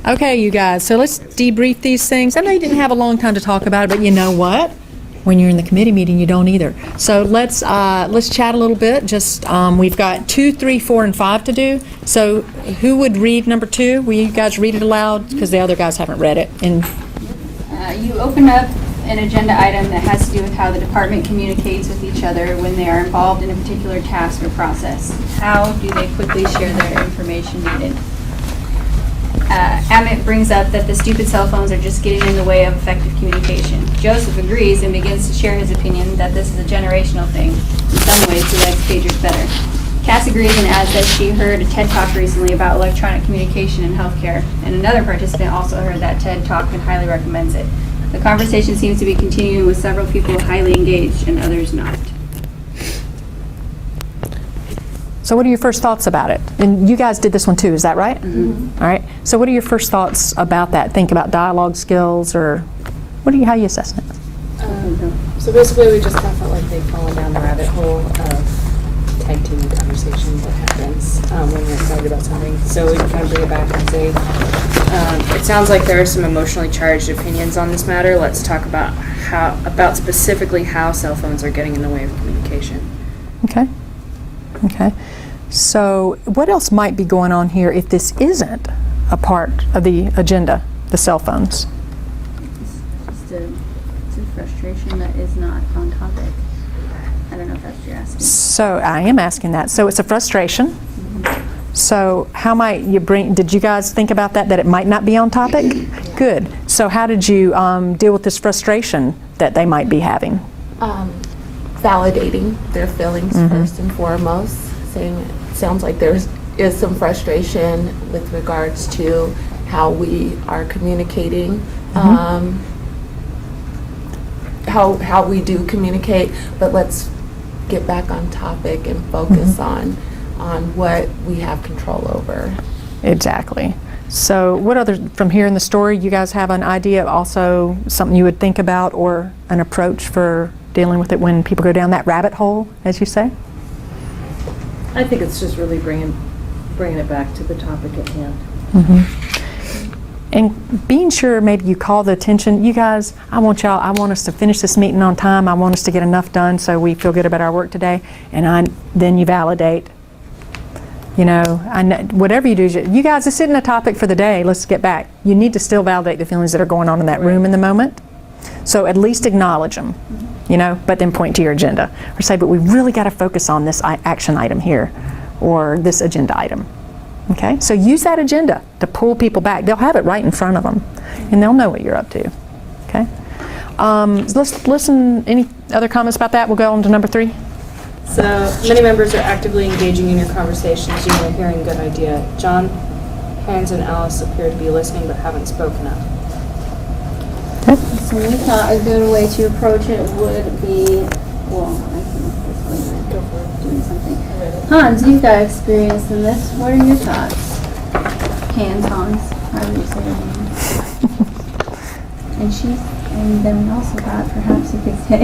Okay, you guys, so let's debrief these things. I know you didn't have a long time to talk about it, but you know what? When you're in the committee meeting, you don't either. So let's chat a little bit. Just we've got 2, 3, 4, and 5 to do. So who would read number 2? Will you guys read it aloud? Because the other guys haven't read it. And you open up an agenda item that has to do with how the department communicates with each other when they are involved in a particular task or process. How do they quickly share their information needed? Amit brings up that the stupid cell phones are just getting in the way of effective communication. Joseph agrees and begins to share his opinion that this is a generational thing. In some ways, he likes pagers better. Cass agrees and adds that she heard a TED Talk recently about electronic communication in healthcare, and another participant also heard that TED Talk and highly recommends it. The conversation seems to be continuing with several people highly engaged and others not. so what are your first thoughts about it? And you guys did this one too, is that right? Mm-hmm. All right. So what are your first thoughts about that? Think about dialogue skills, or how are you assessing it? So basically we just kind of felt like they'd fallen down the rabbit hole of tag team conversation that happens when we're excited about something. So we kind of bring it back and say, it sounds like there are some emotionally charged opinions on this matter. Let's talk about specifically how cell phones are getting in the way of communication. Okay. Okay. So what else might be going on here if this isn't a part of the agenda, the cell phones? It's a frustration that is not on topic. I don't know if that's what you're asking. So I am asking that. So it's a frustration. So how might you did you guys think about that it might not be on topic? Good. So how did you deal with this frustration that they might be having? Validating their feelings first and foremost, saying it sounds like there is some frustration with regards to how we are communicating, how we do communicate, but let's get back on topic and focus on what we have control over. Exactly. So what other, from here in the story, you guys have an idea, also something you would think about or an approach for dealing with it when people go down that rabbit hole, as you say? I think it's just really bringing it back to the topic at hand. And being sure maybe you call the attention, you guys, I want us to finish this meeting on time. I want us to get enough done so we feel good about our work today. And then you validate, whatever you do, you guys, this isn't a topic for the day. Let's get back. You need to still validate the feelings that are going on in that room in the moment. So at least acknowledge them, but then point to your agenda. Or say, but we really got to focus on this action item here, or this agenda item. Okay? So use that agenda to pull people back. They'll have it right in front of them, and they'll know what you're up to. Okay? Let's listen. Any other comments about that? We'll go on to number 3. So many members are actively engaging in your conversations. You are hearing good idea. John, Hans, and Alice appear to be listening but haven't spoken up. So we thought a good way to approach it would be, I can go for it. Doing something. Hans, you've got experience in this. What are your thoughts? Hans, how would you say your name? And then we also thought perhaps you could say.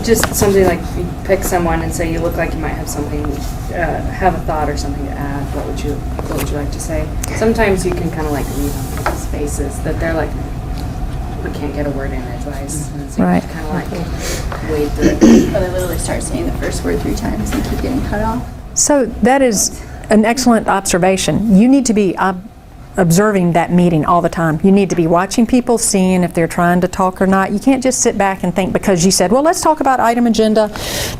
Just something like you pick someone and say you look like you might have something, have a thought or something to add. What would you like to say? Sometimes you can kind of like read on people's faces that they're like, we can't get a word in edgewise. And so Right. you kind of like wade through it. Or they literally start saying the first word 3 times and keep getting cut off. So that is an excellent observation. You need to be observing that meeting all the time. You need to be watching people, seeing if they're trying to talk or not. You can't just sit back and think because you said, well, let's talk about item agenda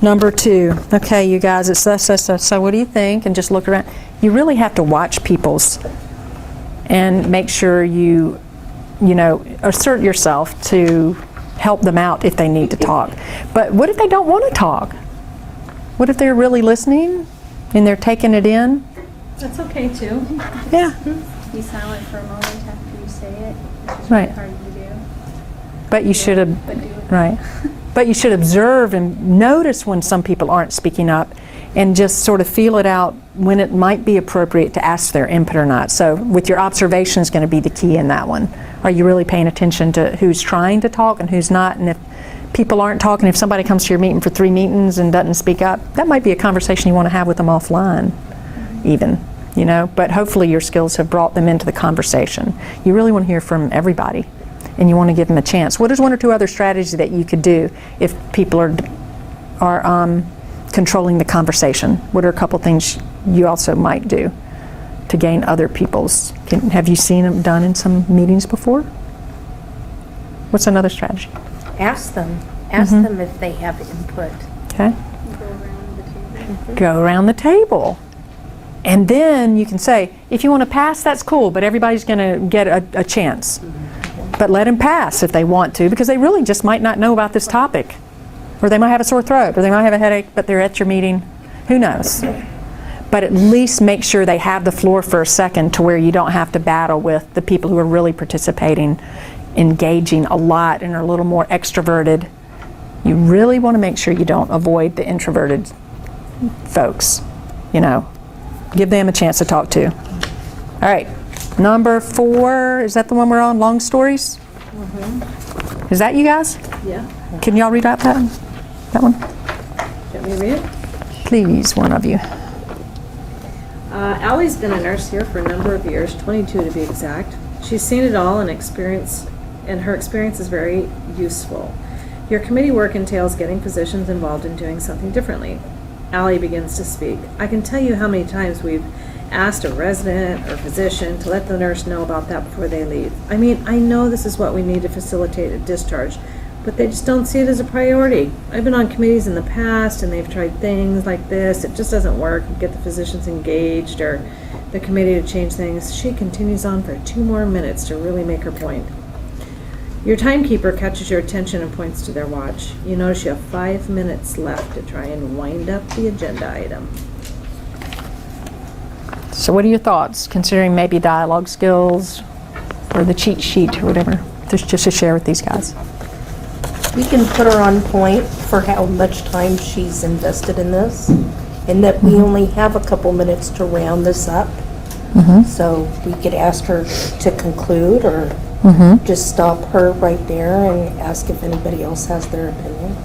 number 2. Okay, you guys, it's this. So what do you think? And just look around. You really have to watch people's and make sure you assert yourself to help them out if they need to talk. But what if they don't want to talk? What if they're really listening and they're taking it in? That's okay too. Yeah. Be silent for a moment after you say it, which is Right. really hard to do. But you should have, But do it. right. But you should observe and notice when some people aren't speaking up and just sort of feel it out when it might be appropriate to ask their input or not. So with your observation is going to be the key in that one. Are you really paying attention to who's trying to talk and who's not? And if people aren't talking, if somebody comes to your meeting for 3 meetings and doesn't speak up, that might be a conversation you want to have with them offline even. you know, but hopefully your skills have brought them into the conversation. You really want to hear from everybody, and you want to give them a chance. What is one or two other strategies that you could do if people are controlling the conversation? What are a couple things you also might do to gain other people's? Have you seen them done in some meetings before? What's another strategy? Ask them. Ask them if they have input. Okay. Go around the table. Go around the table. And then you can say, if you want to pass, that's cool, but everybody's going to get a chance. But let them pass if they want to, because they really just might not know about this topic. Or they might have a sore throat, or they might have a headache, but they're at your meeting. Who knows? But at least make sure they have the floor for a second to where you don't have to battle with the people who are really participating, engaging a lot, and are a little more extroverted. You really want to make sure you don't avoid the introverted folks, you know. Give them a chance to talk to. All right, number 4, is that the one we're on, long stories? Is that you guys? Yeah. Can y'all read out that one? Let me read it. Please, one of you. Allie's been a nurse here for a number of years, 22 to be exact. She's seen it all and her experience is very useful. Your committee work entails getting physicians involved in doing something differently. Allie begins to speak. I can tell you how many times we've asked a resident or physician to let the nurse know about that before they leave. I mean, I know this is what we need to facilitate a discharge, but they just don't see it as a priority. I've been on committees in the past and they've tried things like this. It just doesn't work. Get the physicians engaged or the committee to change things. She continues on for 2 more minutes to really make her point. Your timekeeper catches your attention and points to their watch. You notice you have 5 minutes left to try and wind up the agenda item. So what are your thoughts, considering maybe dialogue skills or the cheat sheet or whatever, just to share with these guys? We can put her on point for how much time she's invested in this, and that we only have a couple minutes to round this up. So we could ask her to conclude, or just stop her right there and ask if anybody else has their opinion.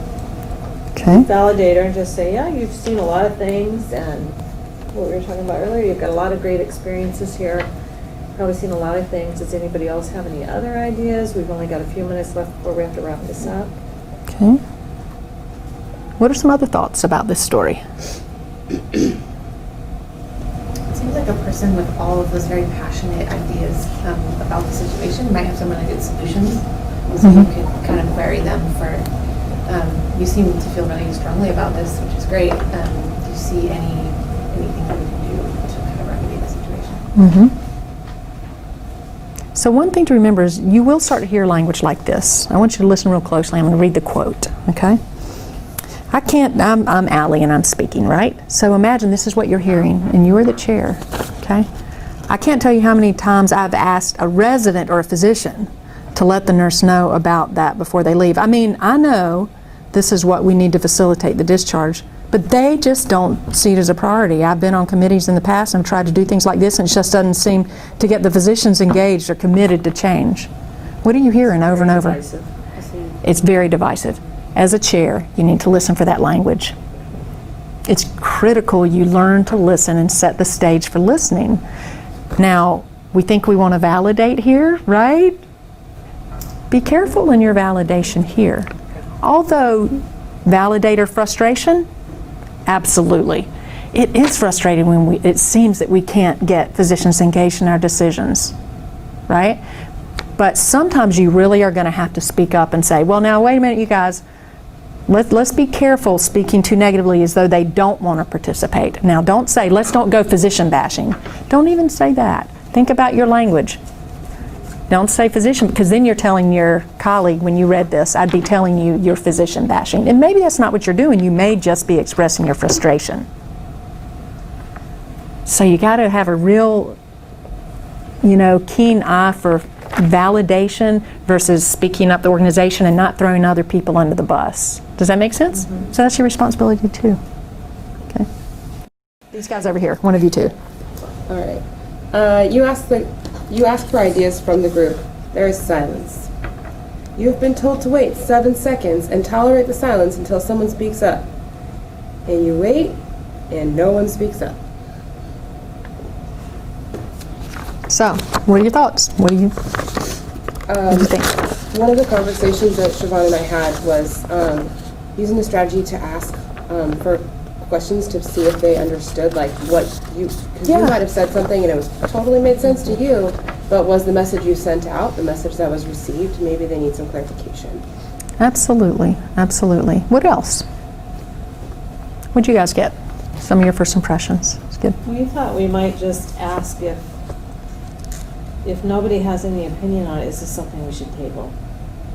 Okay. Validate her and just say, yeah, you've seen a lot of things, and what we were talking about earlier, you've got a lot of great experiences here. Probably seen a lot of things. Does anybody else have any other ideas? We've only got a few minutes left before we have to wrap this up. Okay. What are some other thoughts about this story? It seems like a person with all of those very passionate ideas about the situation might have some really good solutions. So you could kind of query them for, you seem to feel really strongly about this, which is great. Do you see anything that we can do to kind of remedy the situation? So one thing to remember is you will start to hear language like this. I want you to listen real closely. I'm going to read the quote, okay? I'm Allie and I'm speaking, right? So imagine this is what you're hearing and you're the chair, okay? I can't tell you how many times I've asked a resident or a physician to let the nurse know about that before they leave. I mean, I know this is what we need to facilitate the discharge, but they just don't see it as a priority. I've been on committees in the past and tried to do things like this, and it just doesn't seem to get the physicians engaged or committed to change. What are you hearing over and over? It's very divisive. As a chair, you need to listen for that language. It's critical you learn to listen and set the stage for listening. Now, we think we want to validate here, right? Be careful in your validation here. Although validate our frustration, absolutely. It is frustrating when it seems that we can't get physicians engaged in our decisions, right? But sometimes you really are going to have to speak up and say, well, now, wait a minute, you guys. Let's be careful speaking too negatively as though they don't want to participate. Now, don't say, let's don't go physician bashing. Don't even say that. Think about your language. Don't say physician, because then you're telling your colleague when you read this, I'd be telling you you're physician bashing. And maybe that's not what you're doing. You may just be expressing your frustration. So you got to have a real, keen eye for validation versus speaking up the organization and not throwing other people under the bus. Does that make sense? So that's your responsibility too. Okay. These guys over here, one of you two. All right. You ask for ideas from the group. There is silence. You have been told to wait 7 seconds and tolerate the silence until someone speaks up. And you wait, and no one speaks up. So, what are your thoughts? What do you think? One of the conversations that Siobhan and I had was using the strategy to ask for questions to see if they understood, like, what you, because you might have said something and it was totally made sense to you, but was the message you sent out the message that was received? Maybe they need some clarification. Absolutely, absolutely. What else? What'd you guys get? Some of your first impressions. It's good. We thought we might just ask if nobody has any opinion on it, is this something we should table?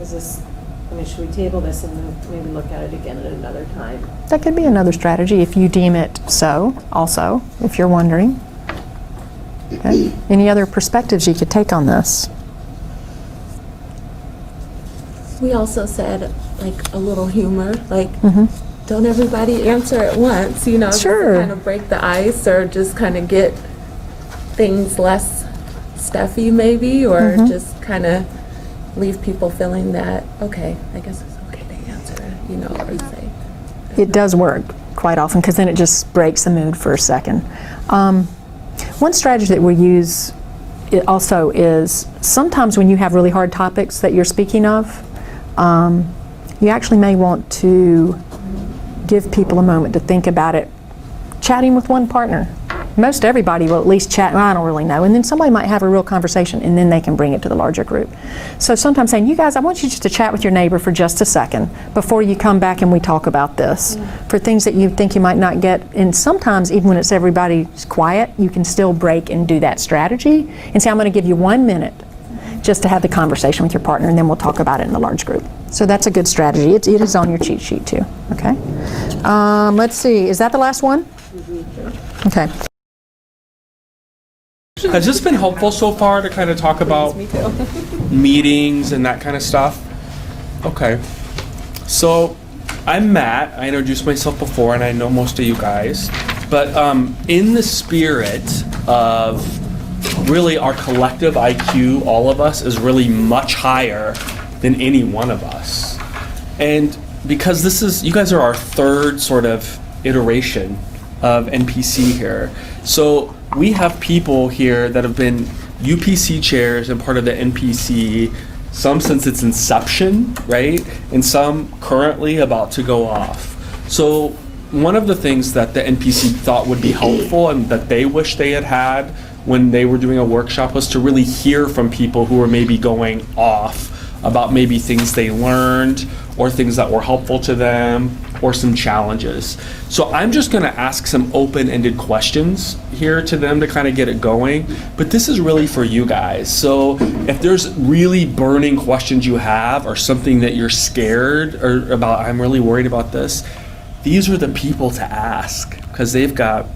Is this, I mean, should we table this and then maybe look at it again at another time? That could be another strategy if you deem it so, also, if you're wondering. Okay. Any other perspectives you could take on this? We also said, like, a little humor, like, don't everybody answer at once, you know, just Sure. to kind of break the ice or just kind of get things less stuffy maybe, or just kind of leave people feeling that, okay, I guess it's okay to answer, you know, or say. It does work quite often because then it just breaks the mood for a second. One strategy that we use also is sometimes when you have really hard topics that you're speaking of, you actually may want to give people a moment to think about it, chatting with one partner. Most everybody will at least chat, I don't really know, and then somebody might have a real conversation and then they can bring it to the larger group. So sometimes saying, you guys, I want you just to chat with your neighbor for just a second before you come back and we talk about this. For things that you think you might not get, and sometimes even when it's everybody's quiet, you can still break and do that strategy and say, I'm going to give you 1 minute just to have the conversation with your partner and then we'll talk about it in the large group. So that's a good strategy. It is on your cheat sheet too, okay? Let's see, is that the last one? Okay. Has this been helpful so far to kind of talk about meetings and that kind of stuff? Okay. So I'm Matt. I introduced myself before and I know most of you guys. But in the spirit of really our collective IQ, all of us, is really much higher than any one of us. And because this is, you guys are our third sort of iteration of NPC here. So we have people here that have been UPC chairs and part of the NPC, some since its inception, right? And some currently about to go off. So one of the things that the NPC thought would be helpful and that they wish they had had when they were doing a workshop was to really hear from people who were maybe going off about maybe things they learned or things that were helpful to them or some challenges. So I'm just going to ask some open-ended questions here to them to kind of get it going, but this is really for you guys. So if there's really burning questions you have or something that you're scared or about, I'm really worried about this, these are the people to ask because they've got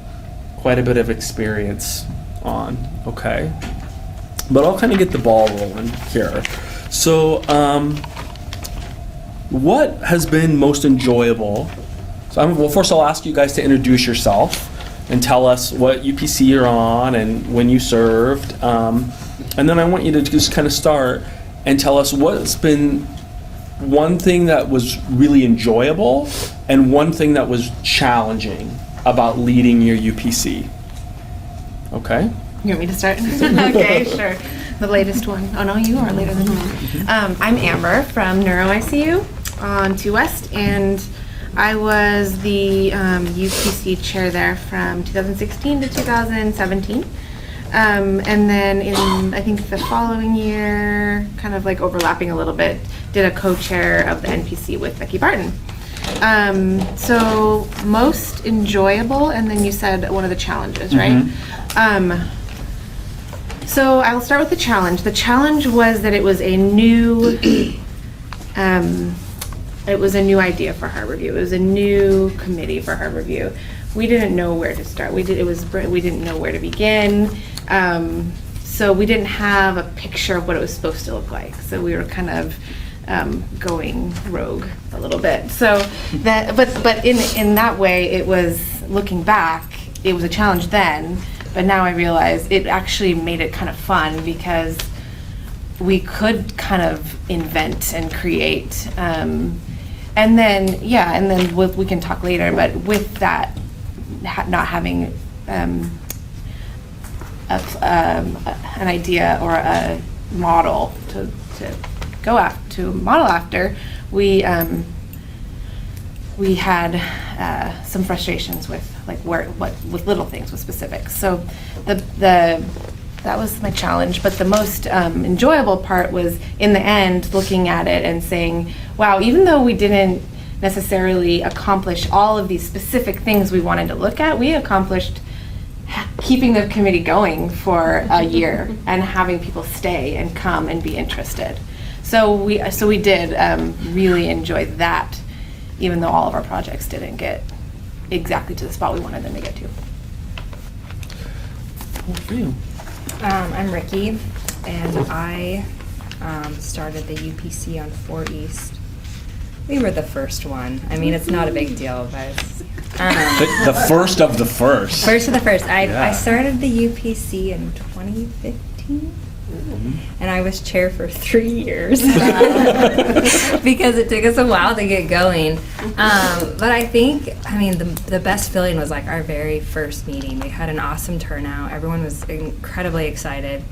quite a bit of experience on, okay? But I'll kind of get the ball rolling here. So, what has been most enjoyable? So, well, first I'll ask you guys to introduce yourself and tell us what UPC you're on and when you served. And then I want you to just kind of start and tell us what's been one thing that was really enjoyable and one thing that was challenging about leading your UPC. Okay? You want me to start? Okay, sure. The latest one. Oh no, you are later than me. I'm Amber from Neuro ICU on 2 West, and I was the UPC chair there from 2016 to 2017. And then in, I think the following year, kind of like overlapping a little bit, did a co-chair of the NPC with Becky Barton. So most enjoyable, and then you said one of the challenges, right? So I'll start with the challenge. The challenge was that it was a new, idea for Harborview. It was a new committee for Harborview. We didn't know where to start. We didn't know where to begin. So we didn't have a picture of what it was supposed to look like. So we were kind of going rogue a little bit. So that, but in that way, it was, looking back, it was a challenge then. But now I realize it actually made it kind of fun because we could kind of invent and create. And then we can talk later, but with that, not having an idea or a model to go after, to model after, we had some frustrations with with little things, with specifics. So that was my challenge, but the most enjoyable part was in the end looking at it and saying, wow, even though we didn't necessarily accomplish all of these specific things we wanted to look at, we accomplished keeping the committee going for a year and having people stay and come and be interested. So we did really enjoy that, even though all of our projects didn't get exactly to the spot we wanted them to get to. What for you? I'm Ricky, and I started the UPC on 4 East. We were the first one. I mean, it's not a big deal, but it's, The first of the first. first of the first. I Yeah. started the UPC in 2015, and I was chair for 3 years because it took us a while to get going. But I think, I mean, the best feeling was like our very first meeting. We had an awesome turnout. Everyone was incredibly excited.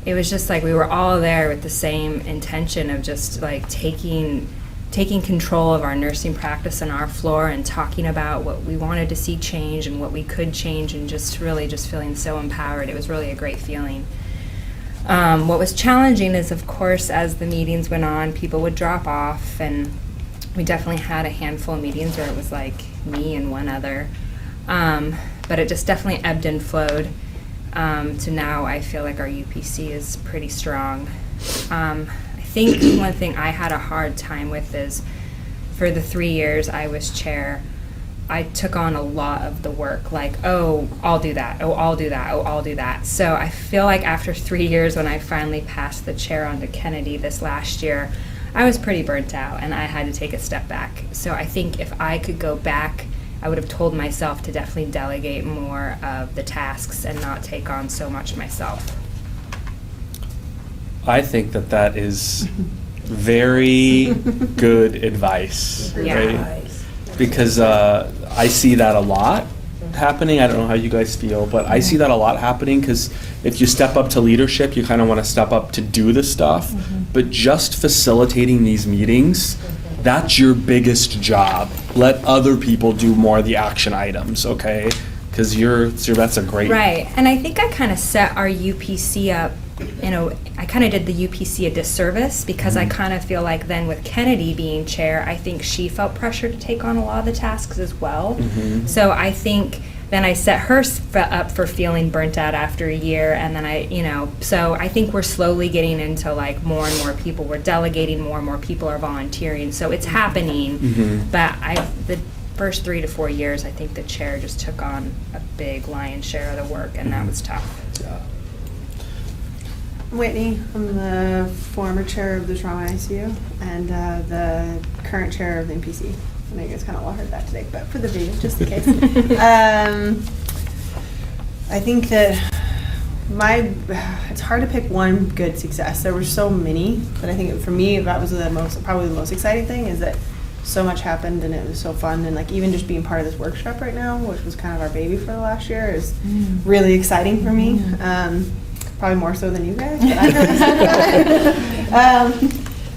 It was just like we were all there with the same intention of just like taking control of our nursing practice and our floor and talking about what we wanted to see change and what we could change, and just really just feeling so empowered. It was really a great feeling. What was challenging is, of course, as the meetings went on, people would drop off, and we definitely had a handful of meetings where it was like me and one other. But it just definitely ebbed and flowed. To now I feel like our UPC is pretty strong. I think one thing I had a hard time with is, for the 3 years I was chair, I took on a lot of the work, like, oh, I'll do that, oh, I'll do that, oh, I'll do that. So I feel like after 3 years, when I finally passed the chair on to Kennedy this last year, I was pretty burnt out and I had to take a step back. So I think if I could go back, I would have told myself to definitely delegate more of the tasks and not take on so much myself. I think that is very good advice, Yeah. right? Because I see that a lot happening. I don't know how you guys feel, but I see that a lot happening, because if you step up to leadership, you kind of want to step up to do the stuff. But just facilitating these meetings, that's your biggest job. Let other people do more of the action items, okay? Because that's a great. Right, and I think I kind of set our UPC up, I kind of did the UPC a disservice, because I kind of feel like then with Kennedy being chair, I think she felt pressure to take on a lot of the tasks as well. So I think then I set her up for feeling burnt out after a year, and then so I think we're slowly getting into like more and more people, we're delegating more and more people are volunteering, so it's happening. But the first 3 to 4 years, I think the chair just took on a big lion's share of the work, and that was tough. Yeah. Whitney, I'm the former chair of the trauma ICU and the current chair of the NPC. I know you guys kind of all heard that today, but for the video, just in case. I think that it's hard to pick one good success. There were so many, but I think for me, that was probably the most exciting thing, is that so much happened and it was so fun. And like even just being part of this workshop right now, which was kind of our baby for the last year, is really exciting for me. Probably more so than you guys, but I'm really excited about it.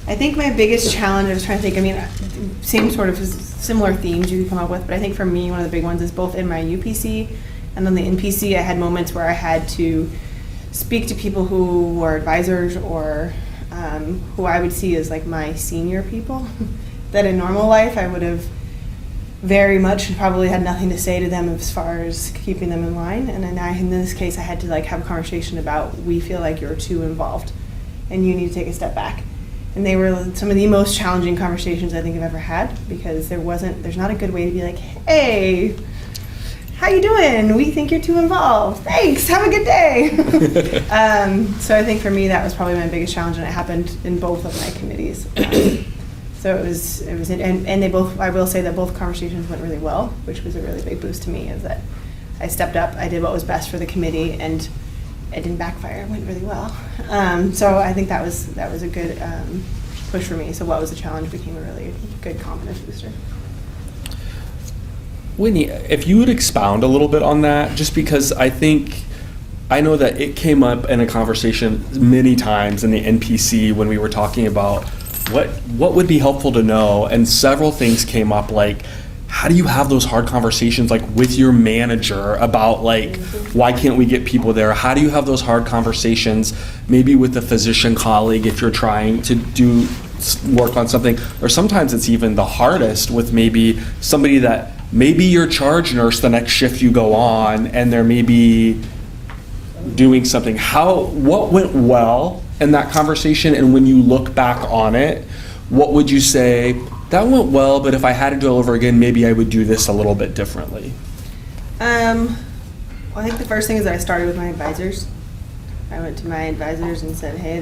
I think my biggest challenge, I was trying to think, same sort of similar themes you could come up with, but I think for me, one of the big ones is both in my UPC and on the NPC, I had moments where I had to speak to people who were advisors or who I would see as like my senior people, that in normal life I would have very much probably had nothing to say to them as far as keeping them in line. And then in this case, I had to like have a conversation about, we feel like you're too involved and you need to take a step back. And they were some of the most challenging conversations I think I've ever had, because there's not a good way to be like, hey, how you doing? We think you're too involved. Thanks, have a good day. So I think for me, that was probably my biggest challenge, and it happened in both of my committees. So it was, and they both, I will say that both conversations went really well, which was a really big boost to me, is that I stepped up, I did what was best for the committee, and it didn't backfire, it went really well. So I think that was a good push for me. So what was a challenge became a really good confidence booster. Whitney, if you would expound a little bit on that, just because I know that it came up in a conversation many times in the NPC when we were talking about what would be helpful to know, and several things came up, like how do you have those hard conversations like with your manager about like why can't we get people there? How do you have those hard conversations maybe with a physician colleague if you're trying to do work on something, or sometimes it's even the hardest with maybe somebody that maybe your charge nurse the next shift you go on and they're maybe doing something. What went well in that conversation, and when you look back on it, what would you say that went well, but if I had to do it over again, maybe I would do this a little bit differently? Well, I think the first thing is that I started with my advisors. I went to my advisors and said, hey,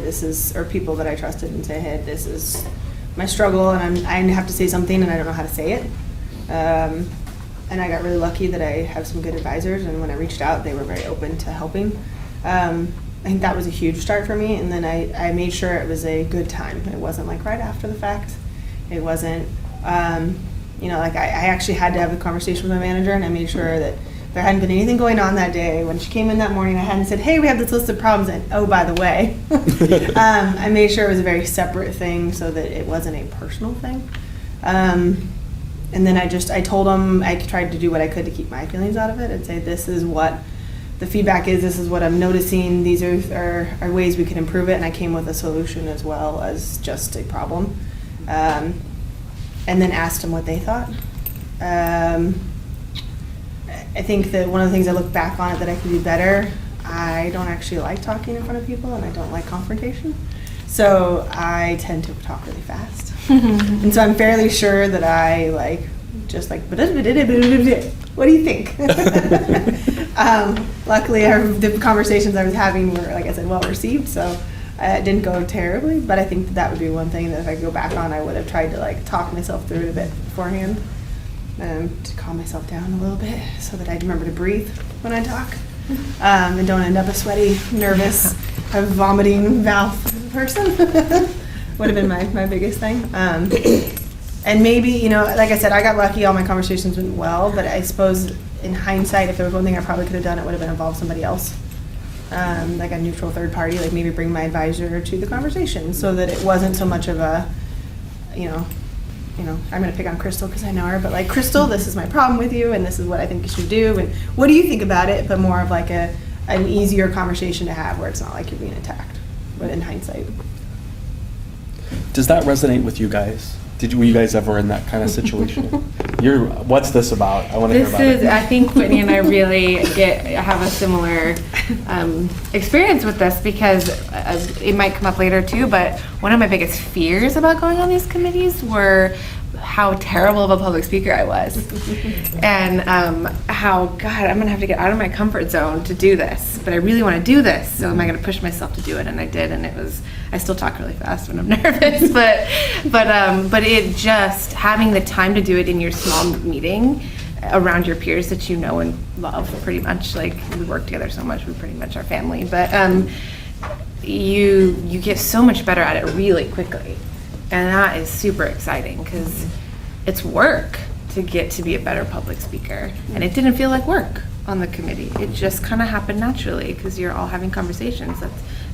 or people that I trusted, and say, hey, this is my struggle, and I have to say something and I don't know how to say it. And I got really lucky that I have some good advisors, and when I reached out, they were very open to helping. I think that was a huge start for me, and then I made sure it was a good time. It wasn't like right after the fact. It wasn't, like I actually had to have a conversation with my manager, and I made sure that there hadn't been anything going on that day. When she came in that morning, I hadn't said, hey, we have this list of problems, and oh, by the way. I made sure it was a very separate thing so that it wasn't a personal thing. And then I told them, I tried to do what I could to keep my feelings out of it and say, this is what the feedback is, this is what I'm noticing, these are ways we can improve it, and I came with a solution as well as just a problem. And then asked them what they thought. I think that one of the things I look back on it that I could do better, I don't actually like talking in front of people, and I don't like confrontation. So I tend to talk really fast. And so I'm fairly sure that I what do you think? Luckily, the conversations I was having were, like I said, well received, so it didn't go terribly, but I think that would be one thing that if I go back on, I would have tried to talk myself through it a bit beforehand, to calm myself down a little bit so that I'd remember to breathe when I talk, and don't end up a sweaty, nervous, vomiting mouth person. Would have been my biggest thing. And maybe, like I said, I got lucky, all my conversations went well, but I suppose in hindsight, if there was one thing I probably could have done, it would have been involved somebody else. Like a neutral third party, like maybe bring my advisor to the conversation so that it wasn't so much of a, I'm going to pick on Crystal because I know her, but like, Crystal, this is my problem with you, and this is what I think you should do, and what do you think about it? But more of like an easier conversation to have where it's not like you're being attacked, but in hindsight. Does that resonate with you guys? Were you guys ever in that kind of situation? What's this about? I want to hear about it. I think Whitney and I really have a similar experience with this, because it might come up later too, but one of my biggest fears about going on these committees were how terrible of a public speaker I was. And how, God, I'm going to have to get out of my comfort zone to do this, but I really want to do this, so am I going to push myself to do it? And I did, and I still talk really fast when I'm nervous, but it just, having the time to do it in your small meeting around your peers that you know and love pretty much, like we work together so much, we pretty much are family, but you get so much better at it really quickly. And that is super exciting because it's work to get to be a better public speaker. And it didn't feel like work on the committee. It just kind of happened naturally because you're all having conversations.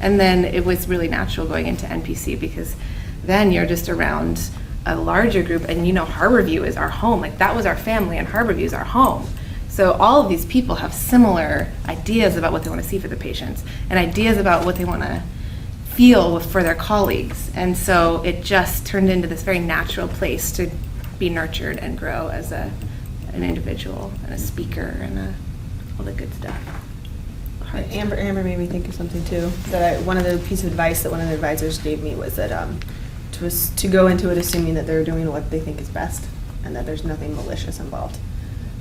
And then it was really natural going into NPC because then you're just around a larger group, and Harborview is our home. Like that was our family, and Harborview is our home. So all of these people have similar ideas about what they want to see for the patients and ideas about what they want to feel for their colleagues, and so it just turned into this very natural place to be nurtured and grow as an individual and a speaker and all the good stuff. Amber made me think of something too. One of the pieces of advice that one of the advisors gave me was that to go into it assuming that they're doing what they think is best and that there's nothing malicious involved.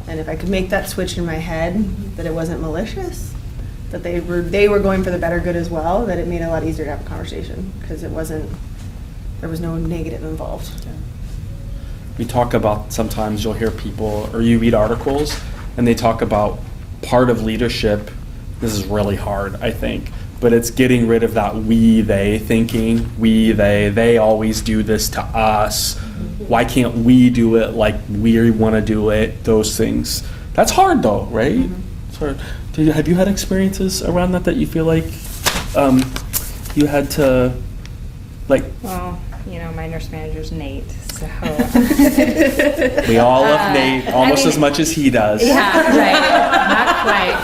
And if I could make that switch in my head that it wasn't malicious, that they were going for the better good as well, that it made it a lot easier to have a conversation because there was no negative involved. Yeah. We talk about, sometimes you'll hear people, or you read articles, and they talk about part of leadership, this is really hard, I think, but it's getting rid of that we, they thinking. We, they always do this to us. Why can't we do it like we want to do it? Those things. That's hard though, right? It's hard. Have you had experiences around that you feel like you had to, like? Well, you know, my nurse manager's Nate, so. We all love Nate almost mean, as much as he does. Yeah, right. Not quite.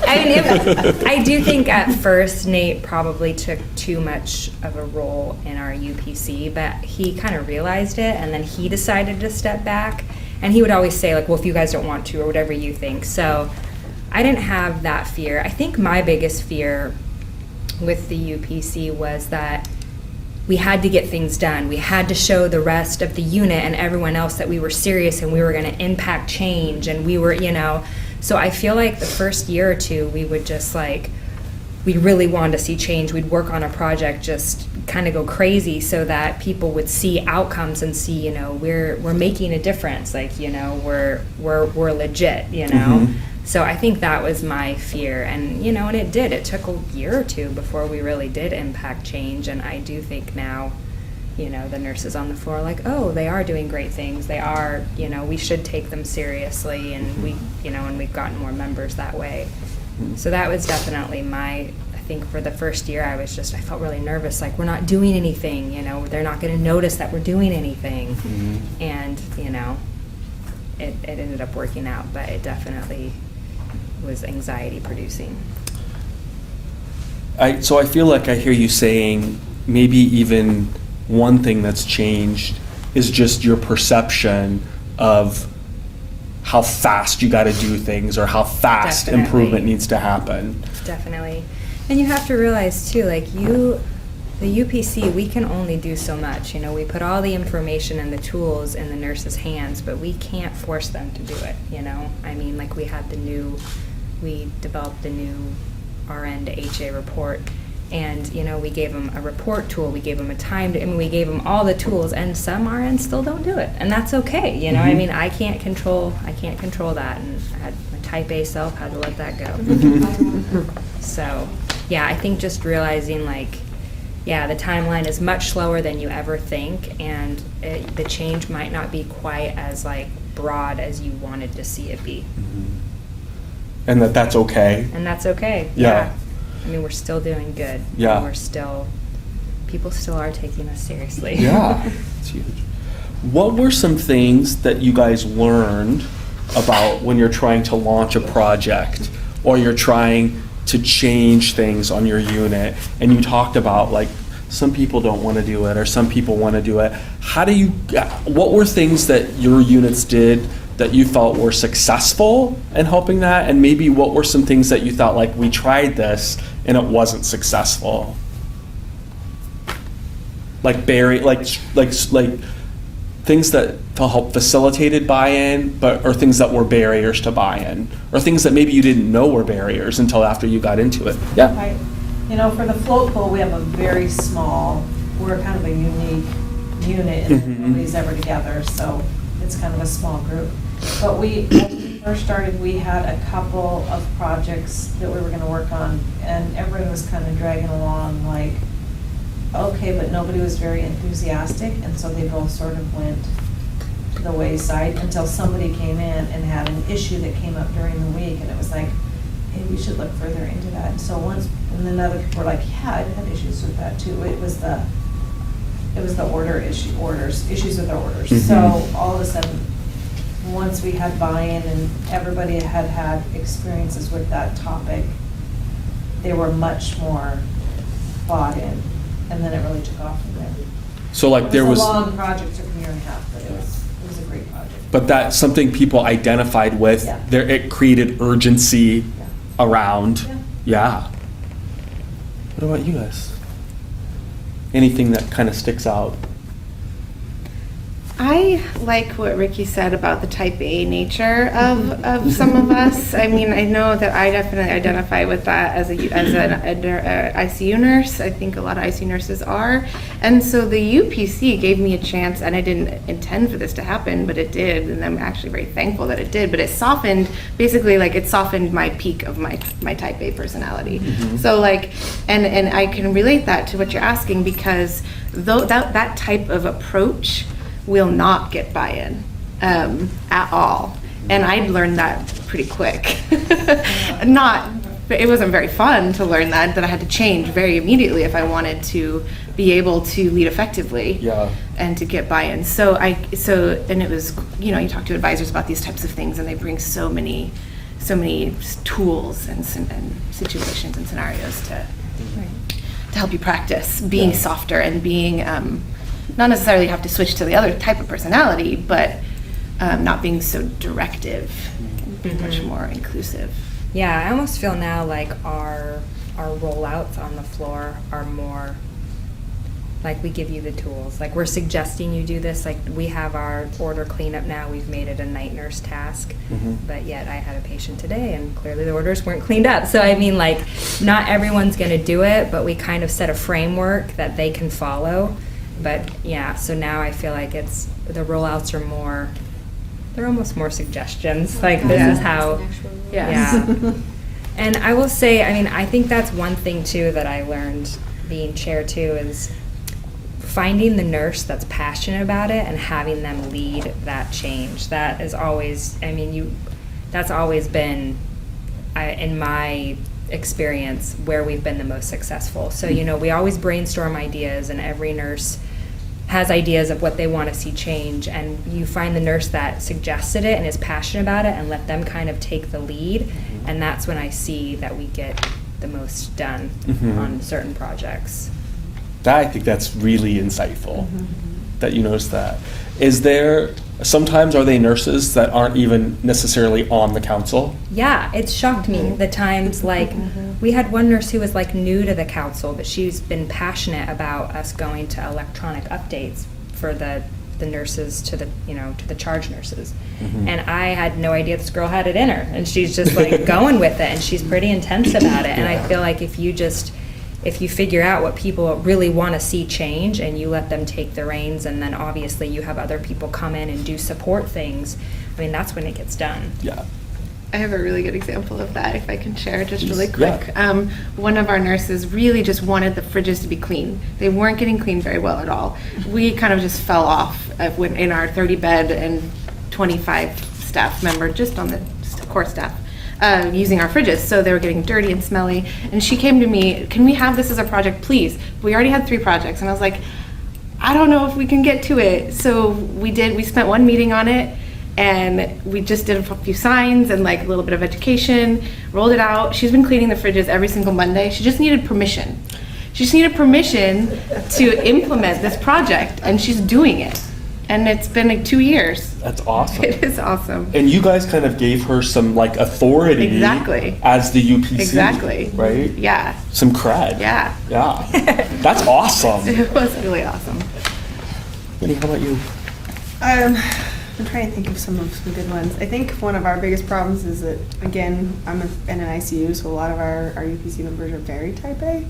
I mean, I do think at first Nate probably took too much of a role in our UPC, but he kind of realized it, and then he decided to step back. And he would always say, like, well, if you guys don't want to, or whatever you think. So I didn't have that fear. I think my biggest fear with the UPC was that we had to get things done. We had to show the rest of the unit and everyone else that we were serious and we were going to impact change, and we were, you know. So I feel like the first year or two, we would just like, we really wanted to see change. We'd work on a project, just kind of go crazy so that people would see outcomes and see, you know, we're making a difference. Like, you know, we're legit, you know. So I think that was my fear, and you know, and it did. It took a year or two before we really did impact change, and I do think now, you know, the nurses on the floor are like, oh, they are doing great things. They are, you know, we should take them seriously, and we, you know, and we've gotten more members that way. So that was definitely I think for the first year, I felt really nervous, like we're not doing anything, you know, they're not going to notice that we're doing anything. And, you know, it ended up working out, but it definitely was anxiety producing. So I feel like I hear you saying maybe even one thing that's changed is just your perception of how fast you got to do things, or how fast Definitely. Improvement needs to happen. Definitely. And you have to realize too, like the UPC, we can only do so much. You know, we put all the information and the tools in the nurses' hands, but we can't force them to do it, you know? I mean, like we developed the new RN to HA report, and, you know, we gave them a report tool, we gave them a time, we gave them all the tools, and some RNs still don't do it, and that's okay, you know? I mean, I can't control that, and I had my type A self, had to let that go. So, yeah, I think just realizing, like, yeah, the timeline is much slower than you ever think, and the change might not be quite as, like, broad as you wanted to see it be. And that's okay. And that's okay. Yeah. I mean, we're still doing good. Yeah. And people still are taking us seriously. Yeah, it's huge. What were some things that you guys learned about when you're trying to launch a project, or you're trying to change things on your unit, and you talked about, like, some people don't want to do it, or some people want to do it. What were things that your units did that you felt were successful in helping that, and maybe what were some things that you thought, like, we tried this and it wasn't successful? Like things that help facilitated buy-in, or things that were barriers to buy-in, or things that maybe you didn't know were barriers until after you got into it. Yeah. You know, for the float pool, we have a very small, we're kind of a unique unit, and nobody's ever together, so it's kind of a small group. But when we first started, we had a couple of projects that we were going to work on, and everybody was kind of dragging along, like, okay, but nobody was very enthusiastic, and so they both sort of went to the wayside until somebody came in and had an issue that came up during the week, and it was like, hey, we should look further into that. And so and then other people were like, yeah, I had issues with that too. It was the issues with our orders. So all of a sudden, once we had buy-in and everybody had experiences with that topic, they were much more bought in, and then it really took off from there. So, like, It was a long project, took a year and a half, but it was a great project. But that's something people identified with. Yeah. It created urgency around. Yeah. What about you guys? Anything that kind of sticks out? I like what Ricky said about the type A nature of some of us. I mean, I know that I definitely identify with that as an ICU nurse. I think a lot of ICU nurses are. And so the UPC gave me a chance, and I didn't intend for this to happen, but it did, and I'm actually very thankful that it did. But it softened, basically, like, it softened my peak of my type A personality. So, like, and I can relate that to what you're asking, because though that type of approach will not get buy-in at all. And I learned that pretty quick. It wasn't very fun to learn that I had to change very immediately if I wanted to be able to lead effectively and to get buy-in. And it was, you know, you talk to advisors about these types of things, and they bring so many tools and situations and scenarios to help you practice being softer and being not necessarily have to switch to the other type of personality, but not being so directive, and being much more inclusive. Yeah, I almost feel now like our rollouts on the floor are more like we give you the tools. Like, we're suggesting you do this. Like, we have our order cleanup now. We've made it a night nurse task. But yet I had a patient today, and clearly the orders weren't cleaned up. So, I mean, like, not everyone's going to do it, but we kind of set a framework that they can follow. But, yeah, so now I feel like the rollouts are more, they're almost more suggestions. Like, this is how, And I will say, I mean, I think that's one thing, too, that I learned being chair, too, is finding the nurse that's passionate about it and having them lead that change. That is always, I mean, that's always been, in my experience, where we've been the most successful. So, you know, we always brainstorm ideas, and every nurse has ideas of what they want to see change, and you find the nurse that suggested it and is passionate about it and let them kind of take the lead, and that's when I see that we get the most done on certain projects. I think that's really insightful that you notice that. Is there, sometimes are they nurses that aren't even necessarily on the council? Yeah, it shocked me the times, like, we had one nurse who was like new to the council, but she's been passionate about us going to electronic updates for the nurses to the charge nurses. And I had no idea this girl had it in her, and she's just like going with it, and she's pretty intense about it. And I feel like if you figure out what people really want to see change, and you let them take the reins, and then obviously you have other people come in and do support things, I mean, that's when it gets done. Yeah. I have a really good example of that, if I can share just really quick. One of our nurses really just wanted the fridges to be clean. They weren't getting cleaned very well at all. We kind of just fell off in our 30-bed and 25 staff member, just on the core staff, using our fridges. So they were getting dirty and smelly. And she came to me, can we have this as a project, please? We already had 3 projects. And I was like, I don't know if we can get to it. So we spent one meeting on it. And we just did a few signs and like a little bit of education, rolled it out. She's been cleaning the fridges every single Monday. She just needed permission. She just needed permission to implement this project, and she's doing it. And it's been like 2 years. That's awesome. It is awesome. And you guys kind of gave her some like authority as the UPC. Exactly. Right? Yeah. Some cred. Yeah. Yeah. That's awesome. It was really awesome. Winnie, how about you? I'm trying to think of some good ones. I think one of our biggest problems is that, again, I'm in an ICU, so a lot of our UPC members are very type A.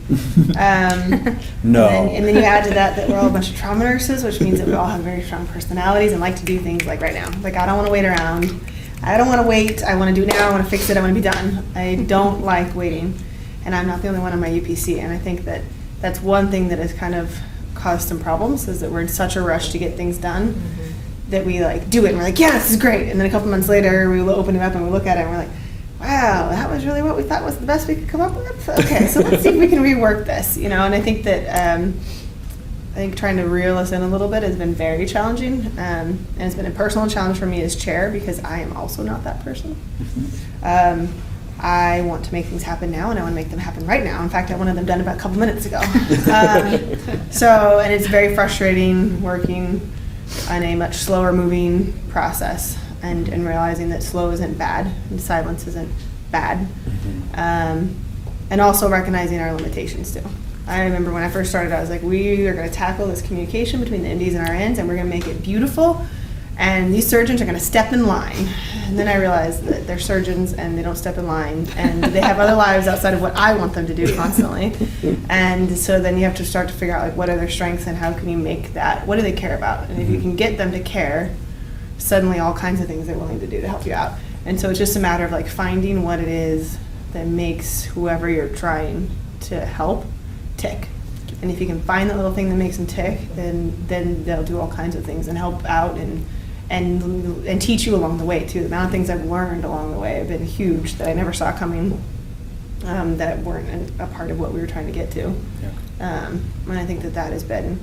No. And then you add to that we're all a bunch of trauma nurses, which means that we all have very strong personalities and like to do things like right now. Like, I don't want to wait around. I don't want to wait. I want to do it now. I want to fix it. I want to be done. I don't like waiting. And I'm not the only one on my UPC. And I think that that's one thing that has kind of caused some problems, is that we're in such a rush to get things done. That we like do it and we're like, yeah, this is great. And then a couple months later, we open it up and we look at it and we're like, wow, that was really what we thought was the best we could come up with. Okay, so let's see if we can rework this, you know. And I think that trying to reel us in a little bit has been very challenging, and it's been a personal challenge for me as chair, because I am also not that person. I want to make things happen now, and I want to make them happen right now. In fact, I wanted them done about a couple minutes ago. And it's very frustrating working on a much slower moving process, and realizing that slow isn't bad and silence isn't bad, and also recognizing our limitations too. I remember when I first started, I was like, we are going to tackle this communication between the MDs and RNs, and we're going to make it beautiful. And these surgeons are going to step in line. And then I realized that they're surgeons and they don't step in line, and they have other lives outside of what I want them to do constantly. And so then you have to start to figure out, like, what are their strengths and how can you make that, what do they care about? And if you can get them to care, suddenly all kinds of things they're willing to do to help you out. And so it's just a matter of like finding what it is that makes whoever you're trying to help tick. And if you can find that little thing that makes them tick, then they'll do all kinds of things and help out and teach you along the way too. The amount of things I've learned along the way have been huge that I never saw coming, that weren't a part of what we were trying to get to. Yeah. And I think that has been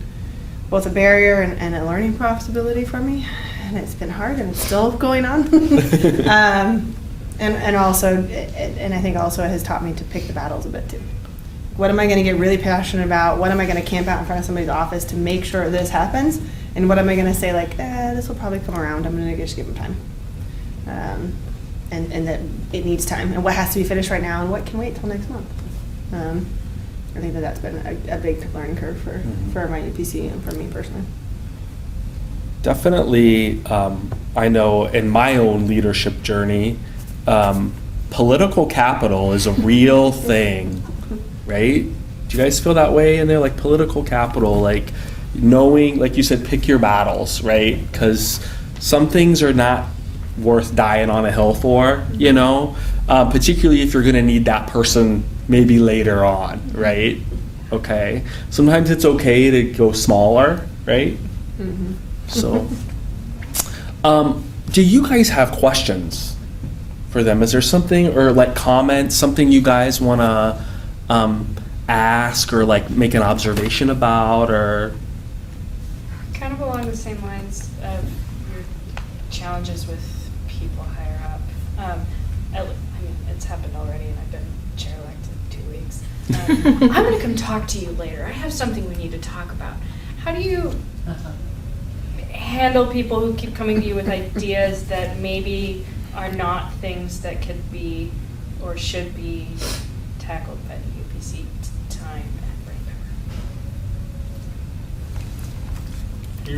both a barrier and a learning possibility for me. And it's been hard and it's still going on. And also, and I think also it has taught me to pick the battles a bit too. What am I going to get really passionate about? What am I going to camp out in front of somebody's office to make sure this happens? And what am I going to say, like, this will probably come around. I'm going to just give them time. And that it needs time. And what has to be finished right now and what can wait till next month. I think that's been a big learning curve for my UPC and for me personally. Definitely, I know in my own leadership journey, political capital is a real thing. Right? Do you guys feel that way in there? Like political capital, like knowing, like you said, pick your battles, right? Because some things are not worth dying on a hill for, you know? Particularly if you're going to need that person maybe later on, right? Okay. Sometimes it's okay to go smaller, right? Mm-hmm. So, do you guys have questions for them? Is there something, or like comments, something you guys want to ask or like make an observation about, or? Kind of along the same lines of your challenges with people higher up. I mean, it's happened already, and I've been chair-elected 2 weeks. I'm going to come talk to you later. I have something we need to talk about. How do you handle people who keep coming to you with ideas that maybe are not things that could be or should be tackled by the UPC time and brain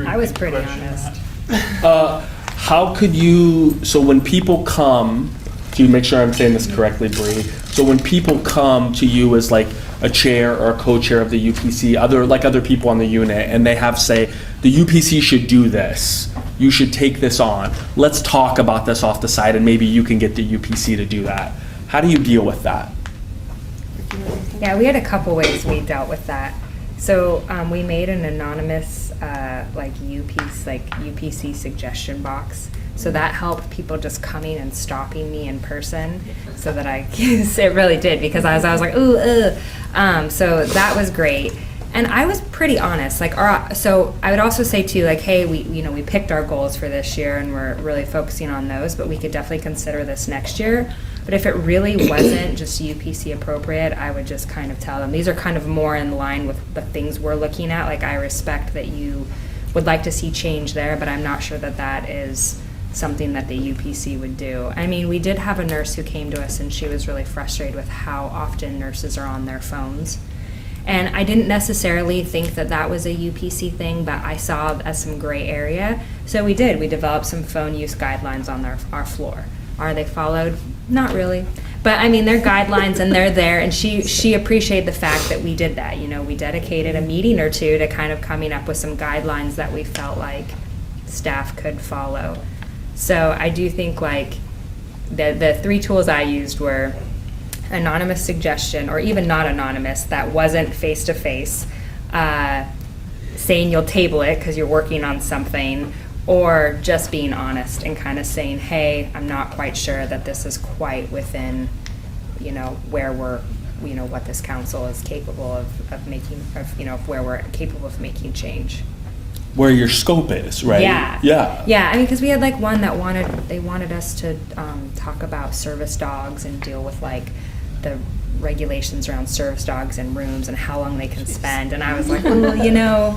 power? I was pretty honest. How could you, so when people come, to make sure I'm saying this correctly, Bree, so when people come to you as like a chair or a co-chair of the UPC, other people on the unit, and they have say, the UPC should do this, you should take this on, let's talk about this off the side and maybe you can get the UPC to do that. How do you deal with that? Yeah, we had a couple ways we dealt with that. So we made an anonymous UPC suggestion box. So that helped people just coming and stopping me in person, so that it really did, because I was like, ooh, so that was great. And I was pretty honest. So I would also say too, like, hey, we picked our goals for this year and we're really focusing on those, but we could definitely consider this next year. But if it really wasn't just UPC appropriate, I would just kind of tell them, these are kind of more in line with the things we're looking at. Like, I respect that you would like to see change there, but I'm not sure that that is something that the UPC would do. I mean, we did have a nurse who came to us and she was really frustrated with how often nurses are on their phones. And I didn't necessarily think that that was a UPC thing, but I saw as some gray area. So we developed some phone use guidelines on our floor. Are they followed? Not really. But I mean, they're guidelines and they're there, and she appreciated the fact that we did that. We dedicated a meeting or two to kind of coming up with some guidelines that we felt like staff could follow. So I do think like the 3 tools I used were anonymous suggestion, or even not anonymous, that wasn't face-to-face, saying you'll table it because you're working on something, or just being honest and kind of saying, hey, I'm not quite sure that this is quite within, where we're, what this council is capable of making, where we're capable of making change. Where your scope is, right? Yeah. I mean, because we had like one that wanted us to talk about service dogs and deal with like the regulations around service dogs in rooms and how long they can spend. And I was like, well,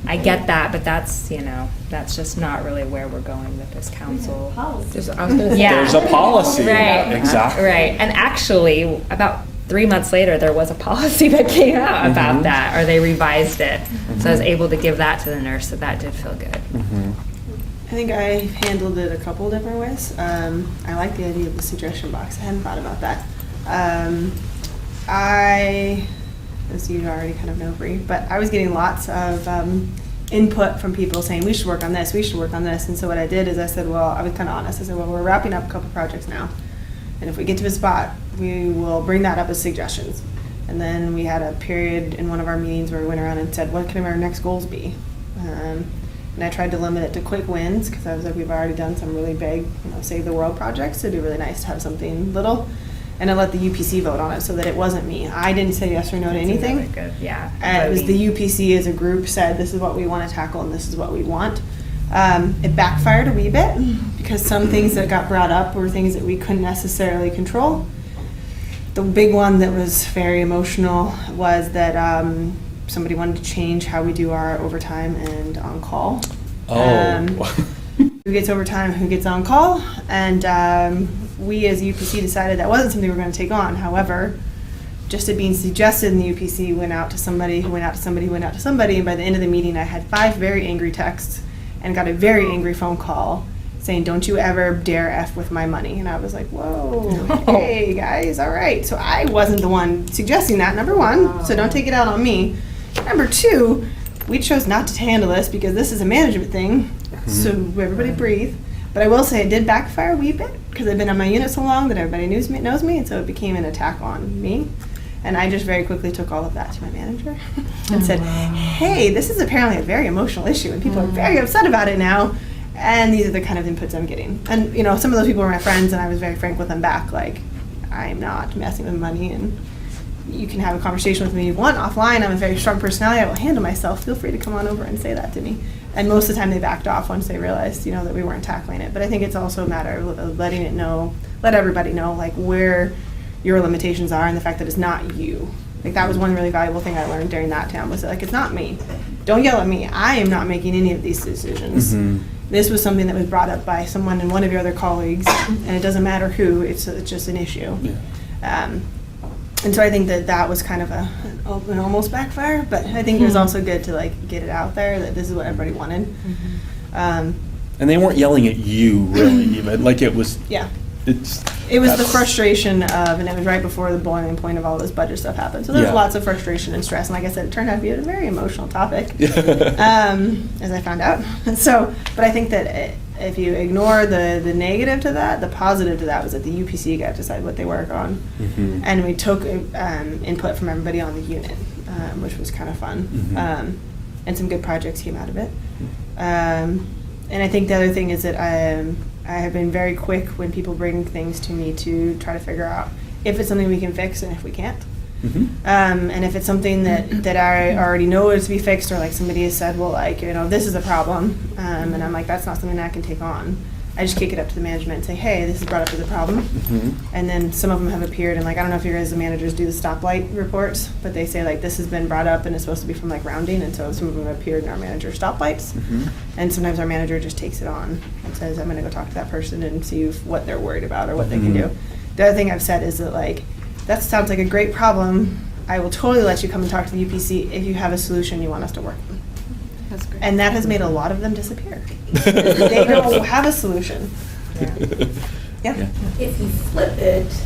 I get that, but that's just not really where we're going with this council. There's a policy. Right. Exactly. Right. And actually, about 3 months later, there was a policy that came out about that, or they revised it. So I was able to give that to the nurse, so that did feel good. I think I handled it a couple different ways. I like the idea of the suggestion box. I hadn't thought about that. As you already kind of know, Bree, but I was getting lots of input from people saying, we should work on this, we should work on this. And so what I did is I said, well, I was kind of honest. I said, well, we're wrapping up a couple projects now. And if we get to a spot, we will bring that up as suggestions. And then we had a period in one of our meetings where we went around and said, what can our next goals be? And I tried to limit it to quick wins because I was like, we've already done some really big, save the world projects. So it'd be really nice to have something little. And I let the UPC vote on it so that it wasn't me. I didn't say yes or no to anything. Really good, yeah. It was the UPC as a group said, this is what we want to tackle and this is what we want. It backfired a wee bit because some things that got brought up were things that we couldn't necessarily control. The big one that was very emotional was that somebody wanted to change how we do our overtime and on-call. Who gets overtime, who gets on-call, and we as UPC decided that wasn't something we were going to take on. However, just it being suggested in the UPC went out to somebody, who went out to somebody, who went out to somebody, and by the end of the meeting I had 5 very angry texts and got a very angry phone call saying, don't you ever dare F with my money. And I was like, whoa, hey guys, all right. So I wasn't the one suggesting that, number one, so don't take it out on me. Number 2, we chose not to handle this because this is a management thing, so everybody breathe. But I will say it did backfire a wee bit because I've been on my unit so long that everybody knows me, and so it became an attack on me. And I just very quickly took all of that to my manager and said, hey, this is apparently a very emotional issue and people are very upset about it now. And these are the kind of inputs I'm getting. And some of those people were my friends and I was very frank with them back, like, I'm not messing with money and you can have a conversation with me if you want offline. I'm a very strong personality. I will handle myself. Feel free to come on over and say that to me. And most of the time they backed off once they realized, that we weren't tackling it. But I think it's also a matter of letting let everybody know, like, where your limitations are and the fact that it's not you. Like, that was one really valuable thing I learned during that time was, like, it's not me. Don't yell at me. I am not making any of these decisions. This was something that was brought up by someone and one of your other colleagues, and it doesn't matter who, it's just an issue. And so I think that was kind of an almost backfire, but I think it was also good to, like, get it out there that this is what everybody wanted. And they weren't yelling at you, really, even. Like, it was... Yeah. It was the frustration of, and it was right before the boiling point of all this budget stuff happened. So there was lots of frustration and stress, and like I said, it turned out to be a very emotional topic, as I found out. So, but I think that if you ignore the negative to that, the positive to that was that the UPC got to decide what they work on, and we took input from everybody on the unit, which was kind of fun, and some good projects came out of it. And I think the other thing is that I have been very quick when people bring things to me to try to figure out if it's something we can fix and if we can't. And if it's something that I already know is to be fixed, or like somebody has said, well, like, this is a problem, and I'm like, that's not something I can take on. I just kick it up to the management and say, hey, this is brought up as a problem. And then some of them have appeared, and like, I don't know if you guys, the managers, do the stoplight reports, but they say, like, this has been brought up and it's supposed to be from, like, rounding, and so some of them have appeared in our manager stoplights. And sometimes our manager just takes it on and says, I'm gonna go talk to that person and see what they're worried about or what they can do. The other thing I've said is that, like, that sounds like a great problem. I will totally let you come and talk to the UPC if you have a solution you want us to work on. That's great. And that has made a lot of them disappear. They don't have a solution. If you flip it,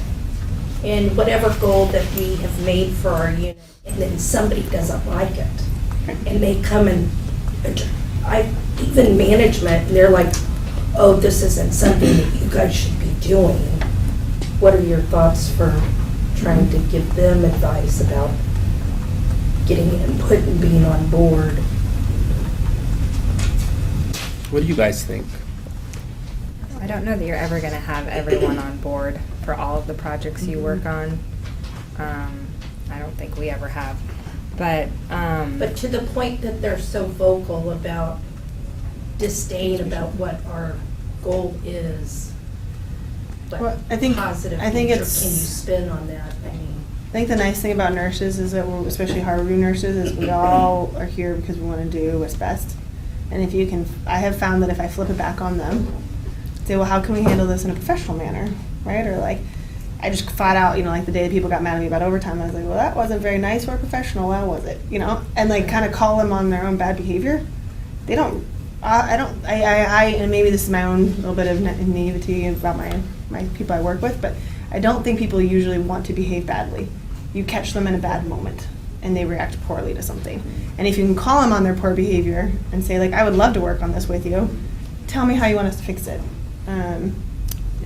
and whatever goal that we have made for our unit, and then somebody doesn't like it, and they come and, even management, and they're like, oh, this isn't something that you guys should be doing. What are your thoughts for trying to give them advice about getting input and being on board? What do you guys think? I don't know that you're ever going to have everyone on board for all of the projects you work on. I don't think we ever have. But to the point that they're so vocal about disdain about what our goal is, what Well, I think positive it's, can you spin on that? I think the nice thing about nurses is that, especially Harborview nurses, is we all are here because we want to do what's best. And if you can, I have found that if I flip it back on them, say, well, how can we handle this in a professional manner, right? Or like, I just flat out, like the day that people got mad at me about overtime, I was like, well, that wasn't very nice or professional, well, was it? And like kind of call them on their own bad behavior. They don't, and maybe this is my own little bit of naivety about my people I work with, but I don't think people usually want to behave badly. You catch them in a bad moment and they react poorly to something. And if you can call them on their poor behavior and say, like, I would love to work on this with you, tell me how you want us to fix it.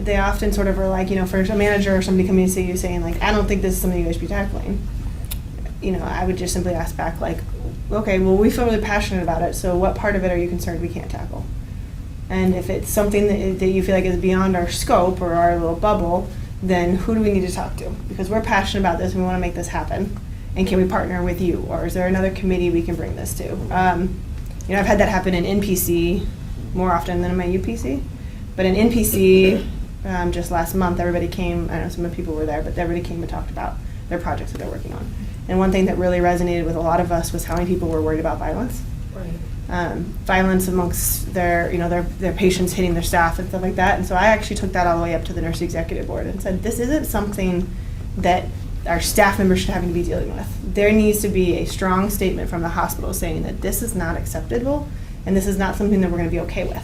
They often sort of are like, for a manager or somebody coming to see you saying, like, I don't think this is something you guys should be tackling. I would just simply ask back, like, okay, well, we feel really passionate about it, so what part of it are you concerned we can't tackle? And if it's something that you feel like is beyond our scope or our little bubble, then who do we need to talk to? Because we're passionate about this and we want to make this happen. And can we partner with you? Or is there another committee we can bring this to? I've had that happen in NPC more often than in my UPC. But in NPC, just last month, everybody came, I know some of the people were there, but everybody came and talked about their projects that they're working on. And one thing that really resonated with a lot of us was how many people were worried about violence. Right. Violence amongst their patients hitting their staff and stuff like that. And so I actually took that all the way up to the nurse executive board and said, this isn't something that our staff members should have to be dealing with. There needs to be a strong statement from the hospital saying that this is not acceptable and this is not something that we're going to be okay with.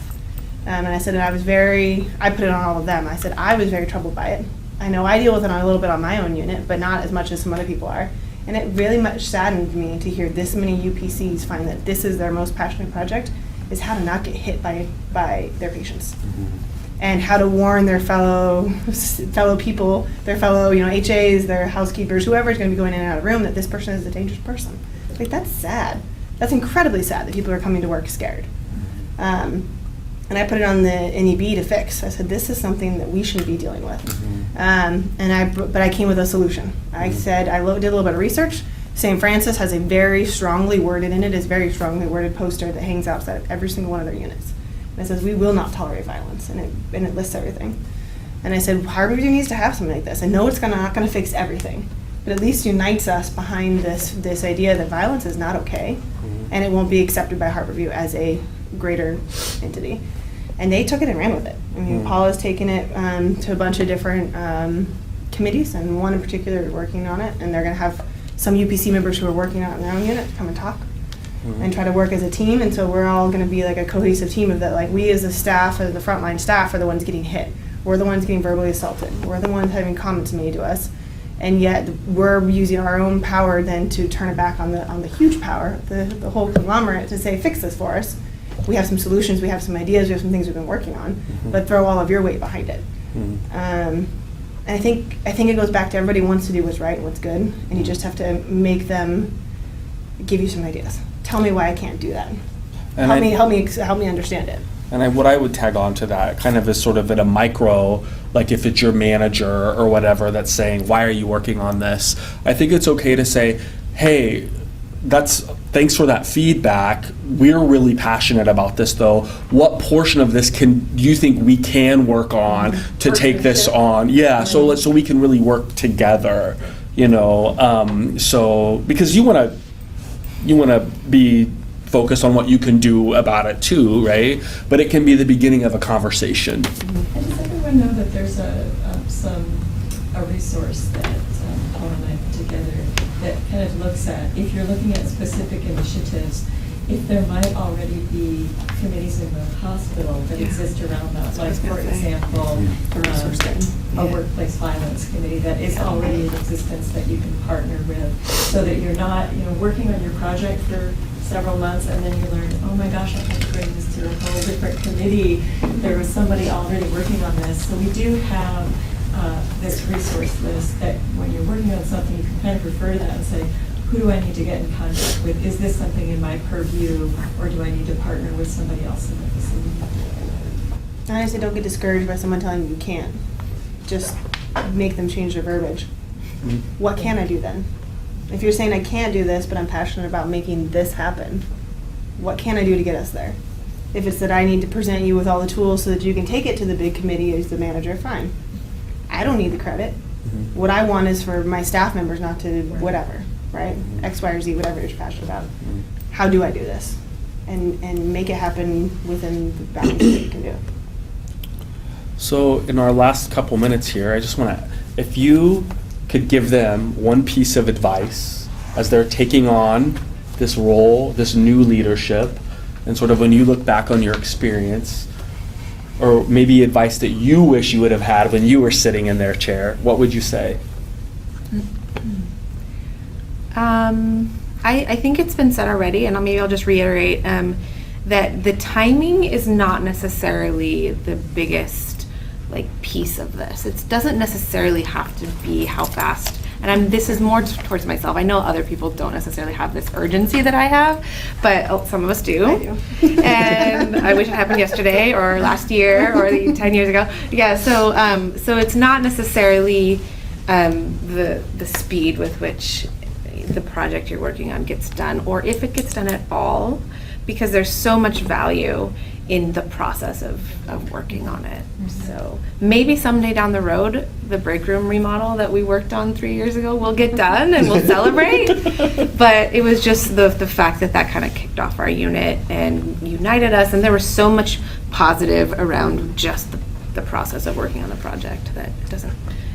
And I said, and I put it on all of them. I said, I was very troubled by it. I know I deal with it a little bit on my own unit, but not as much as some other people are. And it really much saddened me to hear this many UPCs find that this is their most passionate project, is how to not get hit by their patients. Mm-hmm. And how to warn their fellow people, their fellow HAs, their housekeepers, whoever's going to be going in and out of the room, that this person is a dangerous person. Like, that's sad. That's incredibly sad that people are coming to work scared. And I put it on the NEB to fix. I said, this is something that we shouldn't be dealing with. Mm-hmm. But I came with a solution. I said, I did a little bit of research. St. Francis has a very strongly worded poster that hangs outside of every single one of their units. And it says, we will not tolerate violence. And it lists everything. And I said, Harborview needs to have something like this. I know it's not going to fix everything, but at least unites us behind this idea that violence is not okay, and it won't be accepted by Harborview as a greater entity. And they took it and ran with it. I mean, Paula's taken it to a bunch of different committees, and one in particular is working on it, and they're going to have some UPC members who are working on it in their own unit come and talk and try to work as a team. And so we're all going to be like a cohesive team of that. Like, we as the staff, as the frontline staff, are the ones getting hit. We're the ones getting verbally assaulted. We're the ones having comments made to us. And yet we're using our own power then to turn it back on the huge power, the whole conglomerate, to say, fix this for us. We have some solutions, we have some ideas, we have some things we've been working on, but throw all of your weight behind it. And I think it goes back to everybody wants to do what's right and what's good, and you just have to make them give you some ideas. Tell me why I can't do that. And help me understand it. And what I would tag on to that kind of is sort of at a micro, like if it's your manager or whatever that's saying, why are you working on this? I think it's okay to say, hey, thanks for that feedback. We're really passionate about this, though. What portion of this do you think we can work on to take this on? Yeah, so we can really work together, so because you want to be focused on what you can do about it too, right? But it can be the beginning of a conversation. And does everyone know that there's a resource that Paul and I put together that kind of looks at, if you're looking at specific initiatives, if there might already be committees in the hospital that exist around that, like for example, a workplace violence committee that is already in existence that you can partner with, so that you're not, working on your project for several months and then you learn, oh my gosh, I have to bring this to a whole different committee. There was somebody already working on this. So we do have this resource list that when you're working on something, you can kind of refer to that and say, who do I need to get in contact with? Is this something in my purview, or do I need to partner with somebody else in the facility? I honestly don't get discouraged by someone telling you can't. Just make them change their verbiage. What can I do then? If you're saying I can't do this, but I'm passionate about making this happen, what can I do to get us there? If it's that I need to present you with all the tools so that you can take it to the big committee as the manager, fine. I don't need the credit. What I want is for my staff members not to whatever, right? X, Y, or Z, whatever you're passionate about. How do I do this? And make it happen within the bounds that you can do. So in our last couple minutes here, I just want to if you could give them one piece of advice as they're taking on this role, this new leadership, and sort of when you look back on your experience, or maybe advice that you wish you would have had when you were sitting in their chair, what would you say? I think it's been said already, and maybe I'll just reiterate that the timing is not necessarily the biggest piece of this. It doesn't necessarily have to be how fast. And this is more towards myself. I know other people don't necessarily have this urgency that I have, but some of us do. I do. And I wish it happened yesterday or last year or 10 years ago. Yeah, so it's not necessarily the speed with which the project you're working on gets done, or if it gets done at all, because there's so much value in the process of working on it. So maybe someday down the road, the break room remodel that we worked on 3 years ago will get done and we'll celebrate. But it was just the fact that kind of kicked off our unit and united us, and there was so much positive around just the process of working on the project that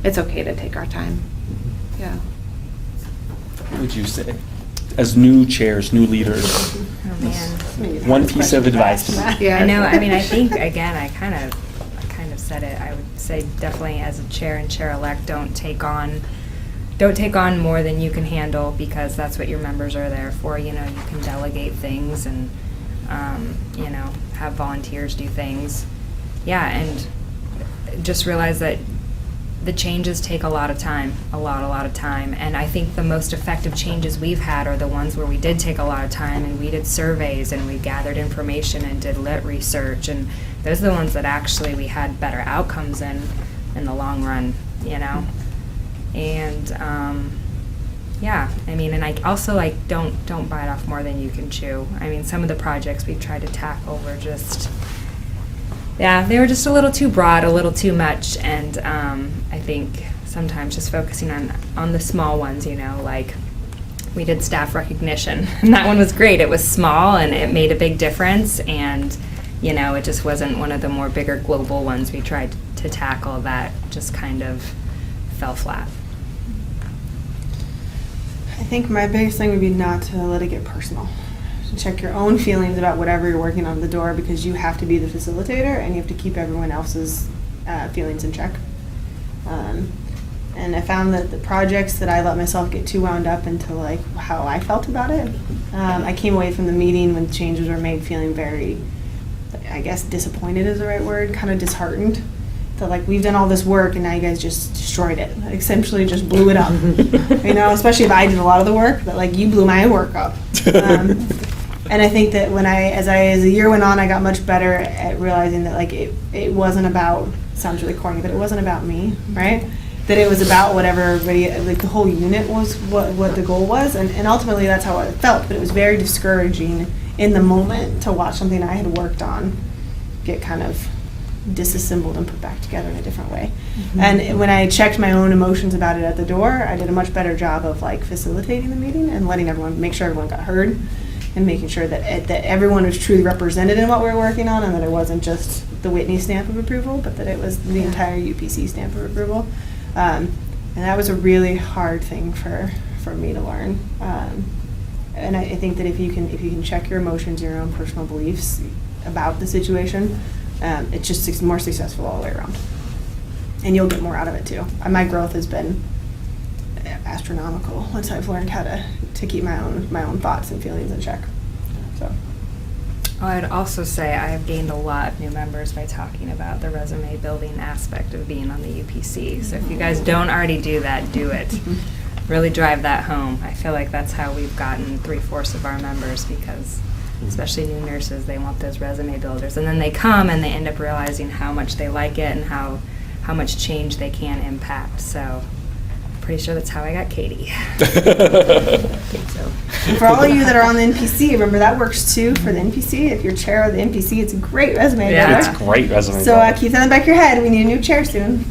it's okay to take our time. Yeah. What would you say? As new chairs, new leaders, Oh, man. one piece of advice. Yeah. I know. I mean, I think again, I kind of said it. I would say definitely as a chair and chair-elect, don't take on more than you can handle, because that's what your members are there for. You know, you can delegate things and have volunteers do things. Yeah, and just realize that the changes take a lot of time, a lot of time. And I think the most effective changes we've had are the ones where we did take a lot of time and we did surveys and we gathered information and did lit research. And those are the ones that actually we had better outcomes in the long run, And yeah, I mean, and I also don't bite off more than you can chew. I mean, some of the projects we've tried to tackle were just, yeah, they were just a little too broad, a little too much, and I think sometimes just focusing on the small ones, like we did staff recognition, and that one was great. It was small, and it made a big difference, and, it just wasn't one of the more bigger global ones we tried to tackle that just kind of fell flat. I think my biggest thing would be not to let it get personal. To check your own feelings about whatever you're working on at the door, because you have to be the facilitator and you have to keep everyone else's feelings in check. And I found that the projects that I let myself get too wound up into how I felt about it, I came away from the meeting when changes were made feeling very, I guess disappointed is the right word, kind of disheartened. That we've done all this work and now you guys just destroyed it, essentially just blew it up. Especially if I did a lot of the work, but you blew my work up. And I think that as the year went on, I got much better at realizing that it wasn't about, sounds really corny, but it wasn't about me, right? That it was about whatever everybody, the whole unit was what the goal was, and ultimately that's how it felt. But it was very discouraging in the moment to watch something I had worked on get kind of disassembled and put back together in a different way. Mm-hmm. And when I checked my own emotions about it at the door, I did a much better job of facilitating the meeting and letting make sure everyone got heard, and making sure that everyone was truly represented in what we were working on, and that it wasn't just the Whitney stamp of approval, but that it was the entire UPC stamp of approval. And that was a really hard thing for me to learn. And I think that if you can check your emotions, your own personal beliefs about the situation, it's just more successful all the way around. And you'll get more out of it too. My growth has been astronomical once I've learned how to keep my own thoughts and feelings in check. So. I'd also say I have gained a lot of new members by talking about the resume building aspect of being on the UPC. So if you guys don't already do that, do it. Really drive that home. I feel like that's how we've gotten 3/4 of our members, because especially new nurses, they want those resume builders. And then they come and they end up realizing how much they like it and how much change they can impact. So pretty sure that's how I got Katie. So. For all of you that are on the NPC, remember that works too for the NPC. If you're chair of the NPC, it's a great resume builder. It's a great resume So keep that in the back of your head. We need a new chair soon.